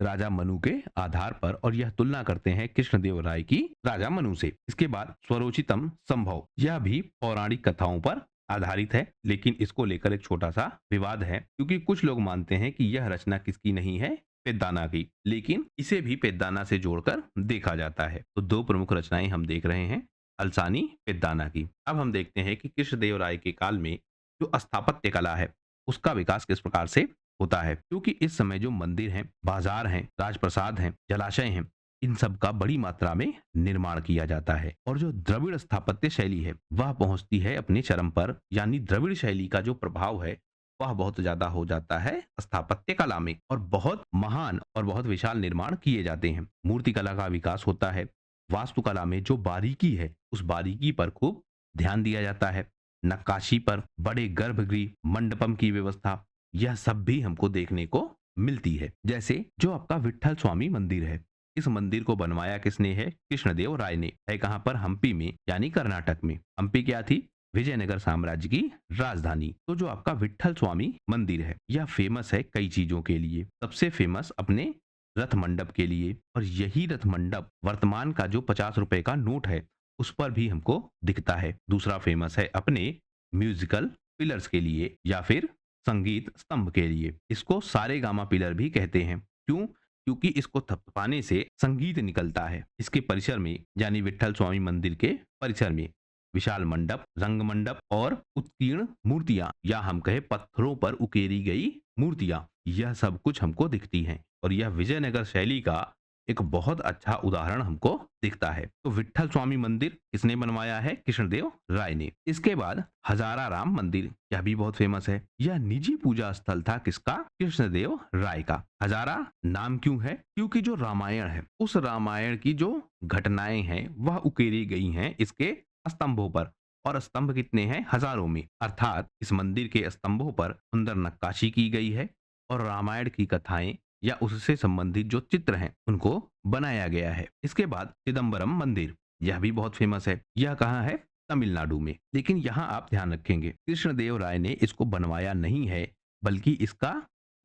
राजा मनु के आधार पर, और यह तुलना करते हैं कृष्णदेव राय की राजा मनु से। इसके बाद स्वरोचितम संभव, यह भी पौराणिक कथाओं पर आधारित है, लेकिन इसको लेकर एक छोटा सा विवाद है, क्योंकि कुछ लोग मानते हैं कि यह रचना किसकी नहीं है? पेद्दाना की, लेकिन इसे भी पेद्दाना से जोड़कर देखा जाता है। तो 2 प्रमुख रचनाएं हम देख रहे हैं अल्सानी पेद्दाना की। अब हम देखते हैं कि कृष्णदेव राय के काल में जो स्थापत्य कला है उसका विकास किस प्रकार से होता है, क्योंकि इस समय जो मंदिर हैं, बाजार हैं, राजप्रसाद हैं, जलाशय हैं, इन सब का बड़ी मात्रा में निर्माण किया जाता है। और जो द्रविड़ स्थापत्य शैली है वह पहुंचती है अपने चरम पर, यानी द्रविड़ शैली का जो प्रभाव है वह बहुत ज्यादा हो जाता है स्थापत्य कला में, और बहुत महान और बहुत विशाल निर्माण किए जाते हैं। मूर्ति कला का विकास होता है। वास्तुकला में जो बारीकी है उस बारीकी पर खूब ध्यान दिया जाता है। नक्काशी पर, बड़े गर्भगृह, मंडपम की व्यवस्था, यह सब भी हमको देखने को मिलती है। जैसे जो आपका विट्ठल स्वामी मंदिर है, इस मंदिर को बनवाया किसने है? कृष्णदेव राय ने। है कहां पर? हम्पी में, यानी कर्नाटक में। हम्पी क्या थी? विजयनगर साम्राज्य की राजधानी। तो जो आपका विट्ठल स्वामी मंदिर है यह फेमस है कई चीजों के लिए। सबसे फेमस अपने रथ मंडप के लिए, और यही रथ मंडप वर्तमान का जो 50 रुपए का नोट है उस पर भी हमको दिखता है। दूसरा फेमस है अपने म्यूजिकल पिलर्स के लिए या फिर संगीत स्तंभ के लिए। इसको सारेगामा पिलर भी कहते हैं। क्यों? क्योंकि इसको थपथपाने से संगीत निकलता है। इसके परिसर में, यानी विट्ठल स्वामी मंदिर के परिसर में, विशाल मंडप, रंग मंडप और उत्कीर्ण मूर्तियां, या हम कहे पत्थरों पर उकेरी गई मूर्तियां, यह सब कुछ हमको दिखती हैं। और यह विजयनगर शैली का एक बहुत अच्छा उदाहरण हमको दिखता है। तो विट्ठल स्वामी मंदिर किसने बनवाया है? कृष्णदेव राय ने। इसके बाद हजारा राम मंदिर, यह भी बहुत फेमस है। यह निजी पूजा स्थल था किसका? कृष्णदेव राय का। हजारा नाम क्यों है? क्योंकि जो रामायण है, उस रामायण की जो घटनाएं हैं वह उकेरी गई हैं इसके स्तंभों पर, और स्तंभ कितने हैं? हजारों में। अर्थात इस मंदिर के स्तंभों पर सुंदर नक्काशी की गई है और रामायण की कथाएं या उससे संबंधित जो चित्र हैं उनको बनाया गया है। इसके बाद चिदम्बरम मंदिर, यह भी बहुत फेमस है। यह कहाँ है? तमिलनाडु में। लेकिन यहाँ आप ध्यान रखेंगे, कृष्णदेव राय ने इसको बनवाया नहीं है, बल्कि इसका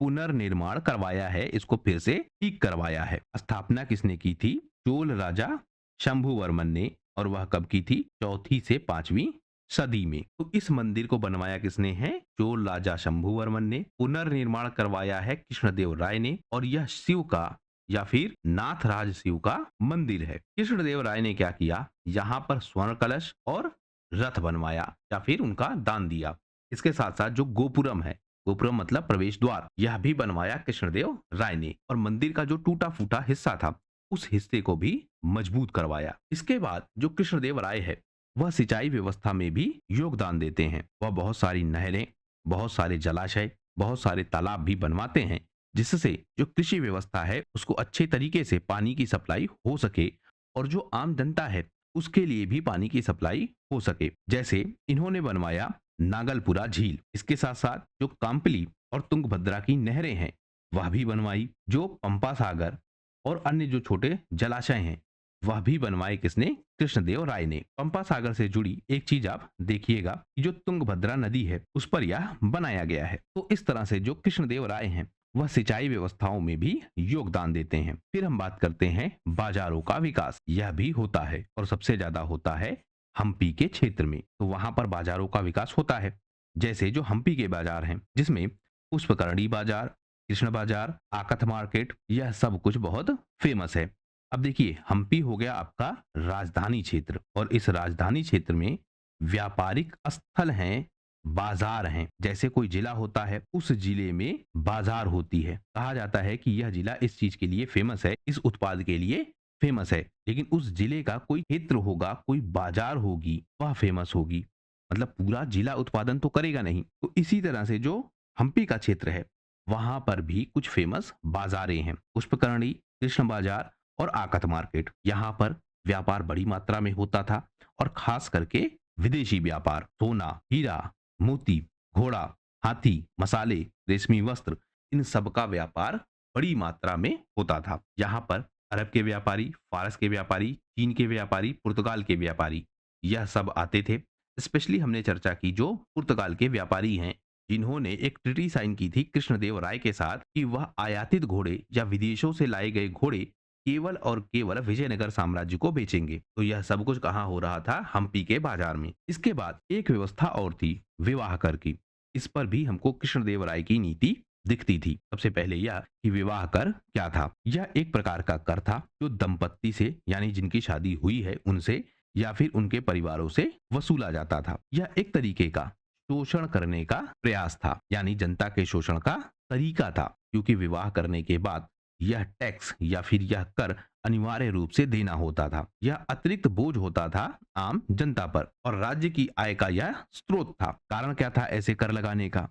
पुनर्निर्माण करवाया है, इसको फिर से ठीक करवाया है। स्थापना किसने की थी? चोल राजा शंभुवर्मन ने। और वह कब की थी? चौथी से 5वीं सदी में। तो इस मंदिर को बनवाया किसने है? चोल राजा शंभुवर्मन ने। पुनर्निर्माण करवाया है कृष्णदेव राय ने। और यह शिव का या फिर नाथराज शिव का मंदिर है। कृष्णदेव राय ने क्या किया? यहाँ पर स्वर्ण कलश और रथ बनवाया या फिर उनका दान दिया। इसके साथ साथ जो गोपुरम है, गोपुरम मतलब प्रवेश द्वार, यह भी बनवाया कृष्णदेव राय ने। और मंदिर का जो टूटा फूटा हिस्सा था उस हिस्से को भी मजबूत करवाया। इसके बाद जो कृष्णदेव राय है वह सिंचाई व्यवस्था में भी योगदान देते हैं। वह बहुत सारी नहरें, बहुत सारे जलाशय, बहुत सारे तालाब भी बनवाते हैं, जिससे जो कृषि व्यवस्था है उसको अच्छे तरीके से पानी की सप्लाई हो सके और जो आम जनता है उसके लिए भी पानी की सप्लाई हो सके। जैसे इन्होंने बनवाया नागलपुरा झील। इसके साथ साथ जो काम्पली और तुंगभद्रा की नहरें हैं वह भी बनवाई। जो पंपा सागर और अन्य जो छोटे जलाशय हैं वह भी बनवाए किसने? कृष्णदेव राय ने। पंपा सागर से जुड़ी एक चीज आप देखिएगा कि जो तुंगभद्रा नदी है उस पर यह बनाया गया है। तो इस तरह से जो कृष्णदेव राय हैं वह सिंचाई व्यवस्थाओं में भी योगदान देते हैं। फिर हम बात करते हैं बाजारों का विकास। यह भी होता है और सबसे ज्यादा होता है हम्पी के क्षेत्र में। तो वहां पर बाजारों का विकास होता है। जैसे जो हम्पी के बाजार हैं जिसमें पुष्पकरणी बाजार, कृष्ण बाजार, आकथ मार्केट, यह सब कुछ बहुत फेमस है। अब देखिए, हम्पी हो गया आपका राजधानी क्षेत्र और इस राजधानी क्षेत्र में व्यापारिक स्थल हैं, बाजार हैं। जैसे कोई जिला होता है, उस जिले में बाजार होती है। कहा जाता है कि यह जिला इस चीज के लिए फेमस है, इस उत्पाद के लिए फेमस है। लेकिन उस जिले का कोई क्षेत्र होगा, कोई बाजार होगी, वह फेमस होगी। मतलब पूरा जिला उत्पादन तो करेगा नहीं। तो इसी तरह से जो हम्पी का क्षेत्र है वहां पर भी कुछ फेमस बाजारें हैं। पुष्पकरणी, कृष्ण बाजार और आकत मार्केट। यहाँ पर व्यापार बड़ी मात्रा में होता था और खास करके विदेशी व्यापार, सोना, हीरा, मोती, घोड़ा, हाथी, मसाले, रेशमी वस्त्र, इन सब का व्यापार बड़ी मात्रा में होता था। यहाँ पर अरब के व्यापारी, फारस के व्यापारी, चीन के व्यापारी, पुर्तगाल के व्यापारी, यह सब आते थे। स्पेशली हमने चर्चा की जो पुर्तगाल के व्यापारी हैं जिन्होंने एक ट्रीटी साइन की थी कृष्णदेव राय के साथ कि वह आयातित घोड़े या विदेशों से लाए गए घोड़े केवल और केवल विजयनगर साम्राज्य को बेचेंगे। तो यह सब कुछ कहाँ हो रहा था? हम्पी के बाजार में। इसके बाद एक व्यवस्था और थी, विवाह कर की। इस पर भी हमको कृष्णदेव राय की नीति दिखती थी। सबसे पहले यह कि विवाह कर क्या था? यह एक प्रकार का कर था जो दंपत्ति से यानी जिनकी शादी हुई है उनसे या फिर उनके परिवारों से वसूला जाता था। यह एक तरीके का शोषण करने का प्रयास था, यानी जनता के शोषण का तरीका था। क्योंकि विवाह करने के बाद यह टैक्स या फिर यह कर अनिवार्य रूप से देना होता था। यह अतिरिक्त बोझ होता था आम जनता पर और राज्य की आय का यह स्रोत था। कारण क्या था ऐसे कर लगाने का?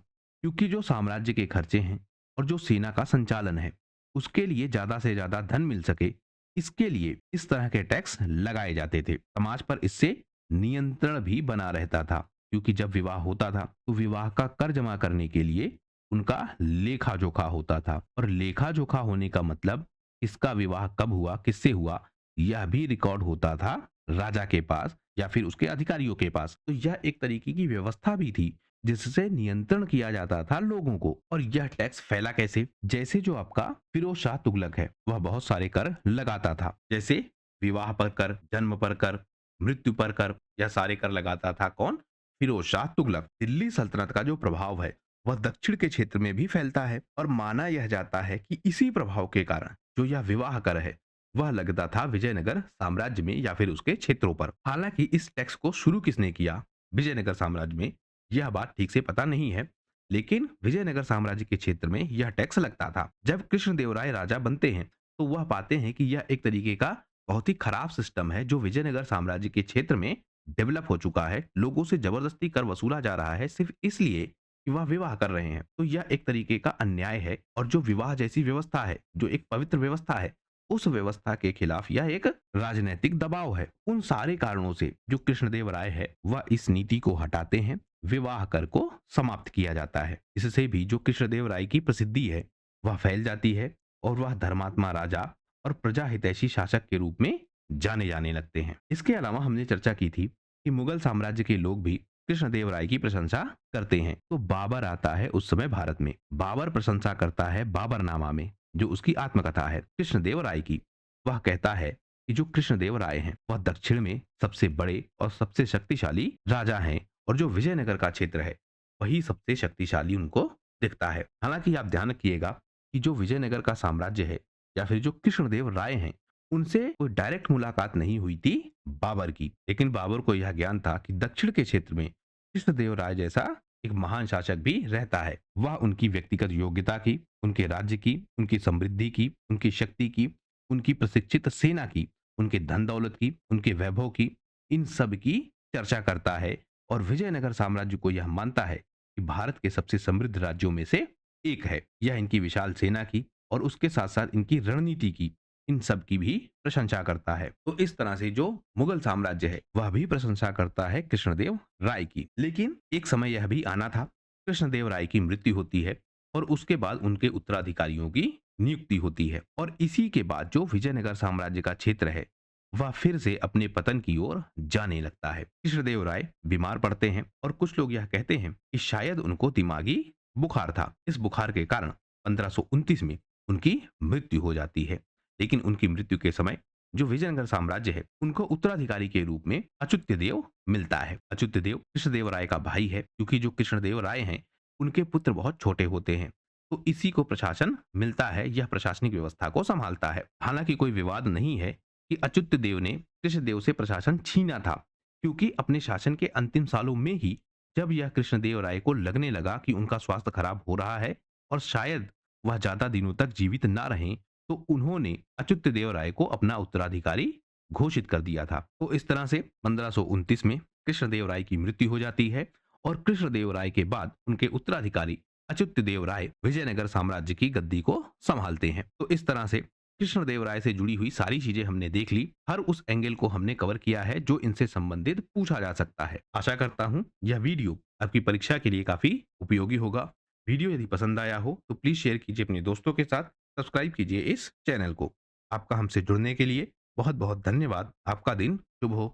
क्योंकि जो साम्राज्य के खर्चे हैं और जो सेना का संचालन है उसके लिए ज्यादा से ज्यादा धन मिल सके, इसके लिए इस तरह के टैक्स लगाए जाते थे। समाज पर इससे नियंत्रण भी बना रहता था। क्योंकि जब विवाह होता था तो विवाह का कर जमा करने के लिए उनका लेखा जोखा होता था। और लेखा जोखा होने का मतलब इसका विवाह कब हुआ, किससे हुआ, यह भी रिकॉर्ड होता था राजा के पास या फिर उसके अधिकारियों के पास। तो यह एक तरीके की व्यवस्था भी थी जिससे नियंत्रण किया जाता था लोगों को। और यह टैक्स फैला कैसे? जैसे जो आपका फिरोज शाह तुगलक है वह बहुत सारे कर लगाता था। जैसे विवाह पर कर, जन्म पर कर, मृत्यु पर कर, यह सारे कर लगाता था कौन? फिरोज शाह तुगलक। दिल्ली सल्तनत का जो प्रभाव है वह दक्षिण के क्षेत्र में भी फैलता है और माना यह जाता है कि इसी प्रभाव के कारण जो यह विवाह कर है वह लगता था विजयनगर साम्राज्य में या फिर उसके क्षेत्रों पर। हालांकि इस टैक्स को शुरू किसने किया विजयनगर साम्राज्य में, यह बात ठीक से पता नहीं है। लेकिन विजयनगर साम्राज्य के क्षेत्र में यह टैक्स लगता था। जब कृष्णदेव राय राजा बनते हैं तो वह पाते हैं कि यह एक तरीके का बहुत ही खराब सिस्टम है जो विजयनगर साम्राज्य के क्षेत्र में डेवलप हो चुका है। लोगों से जबरदस्ती कर वसूला जा रहा है सिर्फ इसलिए कि वह विवाह कर रहे हैं। तो यह एक तरीके का अन्याय है और जो विवाह जैसी व्यवस्था है, जो एक पवित्र व्यवस्था है, उस व्यवस्था के खिलाफ यह एक राजनैतिक दबाव है। उन सारे कारणों से जो कृष्णदेव राय है वह इस नीति को हटाते हैं, विवाह कर को समाप्त किया जाता है। इससे भी जो कृष्णदेव राय की प्रसिद्धि है वह फैल जाती है और वह धर्मात्मा राजा और प्रजा हितैषी शासक के रूप में जाने जाने लगते हैं। इसके अलावा हमने चर्चा की थी कि मुगल साम्राज्य के लोग भी कृष्णदेव राय की प्रशंसा करते हैं। तो बाबर आता है उस समय भारत में। बाबर प्रशंसा करता है बाबरनामा में, जो उसकी आत्मकथा है कृष्णदेव राय की। वह कहता है कि जो कृष्णदेव राय हैं वह दक्षिण में सबसे बड़े और सबसे शक्तिशाली राजा हैं और जो विजयनगर का क्षेत्र है वही सबसे शक्तिशाली उनको दिखता है। हालांकि आप ध्यान रखिएगा कि जो विजयनगर का साम्राज्य है या फिर जो कृष्णदेव राय हैं उनसे कोई डायरेक्ट मुलाकात नहीं हुई थी बाबर की, लेकिन बाबर को यह ज्ञान था कि दक्षिण के क्षेत्र में कृष्णदेव राय जैसा एक महान शासक भी रहता है। वह उनकी व्यक्तिगत योग्यता की, उनके राज्य की, उनकी समृद्धि की, उनकी शक्ति की, उनकी प्रशिक्षित सेना की, उनके धन दौलत की, उनके वैभव की, इन सब की चर्चा करता है और विजयनगर साम्राज्य को यह मानता है कि भारत के सबसे समृद्ध राज्यों में से एक है। यह इनकी विशाल सेना की और उसके साथ साथ इनकी रणनीति की, इन सब की भी प्रशंसा करता है। तो इस तरह से जो मुगल साम्राज्य है वह भी प्रशंसा करता है कृष्णदेव राय की। लेकिन एक समय यह भी आना था, कृष्णदेव राय की मृत्यु होती है और उसके बाद उनके उत्तराधिकारियों की नियुक्ति होती है और इसी के बाद जो विजयनगर साम्राज्य का क्षेत्र है वह फिर से अपने पतन की ओर जाने लगता है। कृष्णदेव राय बीमार पड़ते हैं और कुछ लोग यह कहते हैं कि शायद उनको दिमागी बुखार था। इस बुखार के कारण 1529 में उनकी मृत्यु हो जाती है। लेकिन उनकी मृत्यु के समय जो विजयनगर साम्राज्य है उनको उत्तराधिकारी के रूप में अच्युत देव मिलता है। अच्युत देव कृष्णदेव राय का भाई है, क्योंकि जो कृष्णदेव राय हैं उनके पुत्र बहुत छोटे होते हैं, तो इसी को प्रशासन मिलता है, यह प्रशासनिक व्यवस्था को संभालता है। हालांकि कोई विवाद नहीं है कि अच्युत देव ने कृष्णदेव से प्रशासन छीना था, क्योंकि अपने शासन के अंतिम सालों में ही जब यह कृष्णदेव राय को लगने लगा कि उनका स्वास्थ्य खराब हो रहा है और शायद वह ज्यादा दिनों तक जीवित ना रहें, तो उन्होंने अच्युत देव राय को अपना उत्तराधिकारी घोषित कर दिया था। तो इस तरह से 1529 में कृष्णदेव राय की मृत्यु हो जाती है और कृष्णदेव राय के बाद उनके उत्तराधिकारी अच्युत देव राय विजयनगर साम्राज्य की गद्दी को संभालते हैं। तो इस तरह से कृष्णदेव राय से जुड़ी हुई सारी चीजें हमने देख ली। हर उस एंगल को हमने कवर किया है जो इनसे संबंधित पूछा जा सकता है। आशा करता हूं यह वीडियो आपकी परीक्षा के लिए काफी उपयोगी होगा। वीडियो यदि पसंद आया हो तो प्लीज शेयर कीजिए अपने दोस्तों के साथ, सब्सक्राइब कीजिए इस चैनल को। आपका हमसे जुड़ने के लिए बहुत बहुत धन्यवाद। आपका दिन शुभ हो।